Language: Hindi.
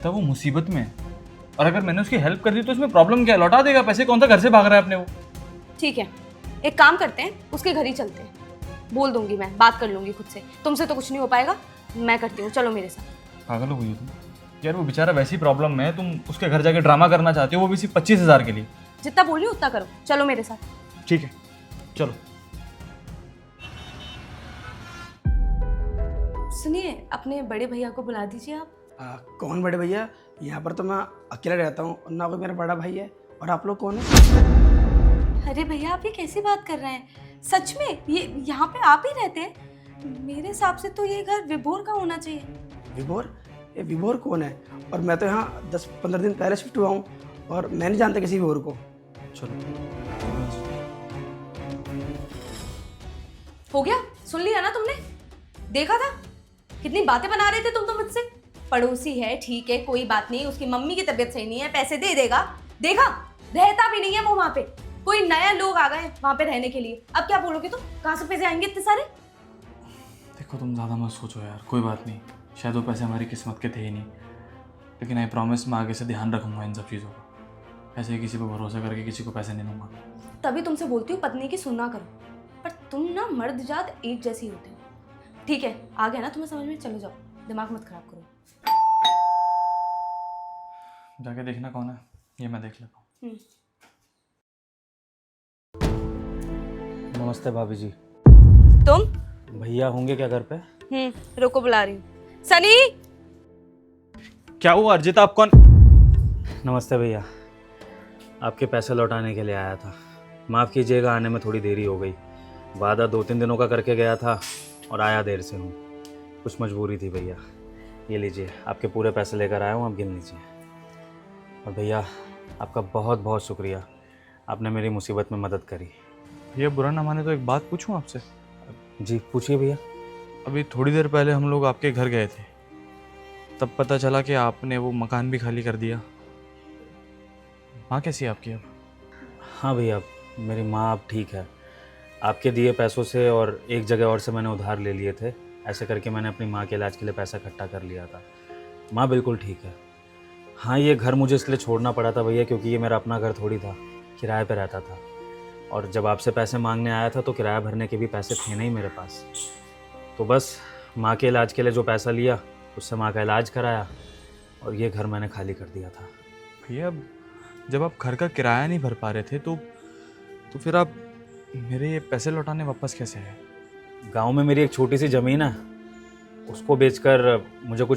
तब वो मुसीबत में है, और अगर मैंने उसकी हेल्प कर दी तो उसमें प्रॉब्लम क्या है? लौटा देगा पैसे, कौन सा घर से भाग रहा है अपने वो। ठीक है, एक काम करते हैं, उसके घर ही चलते हैं। बोल दूंगी, मैं बात कर लूंगी खुद से। तुमसे तो कुछ नहीं हो पाएगा, मैं करती हूँ, चलो मेरे साथ। पागल हो गई हो तुम यार, वो बेचारा वैसी प्रॉब्लम में है, तुम उसके घर जाके ड्रामा करना चाहते हो, वो भी सिर्फ 25,000 के लिए। जितना बोल रही हूँ उतना करो, चलो मेरे साथ। ठीक है चलो। सुनिए, अपने बड़े भैया को बुला दीजिए आप। कौन बड़े भैया? यहाँ पर तो मैं अकेला रहता हूँ और ना कोई मेरा बड़ा भाई है। और आप लोग कौन है? अरे भैया, आप ये कैसी बात कर रहे हैं? सच में ये यहाँ पे आप ही रहते हैं? मेरे हिसाब से तो ये घर विभोर का होना चाहिए। विभोर? ये विभोर कौन है? और मैं तो यहाँ 10-15 दिन पहले शिफ्ट हुआ हूँ और मैं नहीं जानता किसी विभोर को। चलो हो गया, सुन लिया ना तुमने? देखा था कितनी बातें बना रहे थे तुम तो मुझसे। पड़ोसी है, ठीक है, कोई बात नहीं, उसकी मम्मी की तबीयत सही नहीं है, पैसे दे देगा। देखा, रहता भी नहीं है वो वहां पे। कोई नया लोग आ गए वहां पे रहने के लिए, अब क्या बोलोगे तुम? कहाँ से पैसे आएंगे इतने सारे? देखो, तुम ज़्यादा मत सोचो यार, कोई बात नहीं, शायद वो पैसे हमारी किस्मत के थे ही नहीं, लेकिन आई प्रॉमिस मैं आगे से ध्यान रखूंगा इन सब चीज़ों का। ऐसे ही किसी पर भरोसा करके किसी को पैसे नहीं दूंगा। तभी तुमसे बोलती हूँ पत्नी की सुनना करो, पर तुम ना मर्द जात एक जैसी होते हो। ठीक है, आ गया ना तुम्हें समझ में? चलो जाओ, दिमाग मत खराब करो। जाके देखना कौन है, ये मैं देख लेता हूँ। नमस्ते भाभी जी। तुम? भैया होंगे क्या घर पे? रुको, बुला रही हूँ। सनी! क्या हुआ अर्जित, आप कौन? नमस्ते भैया, आपके पैसे लौटाने के लिए आया था। माफ़ कीजिएगा, आने में थोड़ी देरी हो गई। वादा 2-3 दिनों का करके गया था और आया देर से हूँ। कुछ मजबूरी थी भैया। ये लीजिए, आपके पूरे पैसे लेकर आया हूँ, आप गिन लीजिए। और भैया, आपका बहुत बहुत शुक्रिया, आपने मेरी मुसीबत में मदद करी। ये बुरा ना माने तो एक बात पूछूं आपसे? जी पूछिए भैया। अभी थोड़ी देर पहले हम लोग आपके घर गए थे, तब पता चला कि आपने वो मकान भी खाली कर दिया। माँ कैसी है आपकी अब? हाँ भैया, मेरी माँ अब ठीक है। आपके दिए पैसों से और एक जगह और से मैंने उधार ले लिए थे, ऐसे करके मैंने अपनी माँ के इलाज के लिए पैसा इकट्ठा कर लिया था। माँ बिल्कुल ठीक है। हाँ, ये घर मुझे इसलिए छोड़ना पड़ा था भैया, क्योंकि ये मेरा अपना घर थोड़ी था, किराए पे रहता था। और जब आपसे पैसे मांगने आया था तो किराया भरने के भी पैसे थे नहीं मेरे पास। तो बस माँ के इलाज के लिए जो पैसा लिया, उससे माँ का इलाज कराया और ये घर मैंने खाली कर दिया था। भैया, जब आप घर का किराया नहीं भर पा रहे थे तो फिर आप मेरे ये पैसे लौटाने वापस कैसे आए? गांव में मेरी एक छोटी सी ज़मीन है, उसको बेचकर मुझे कुछ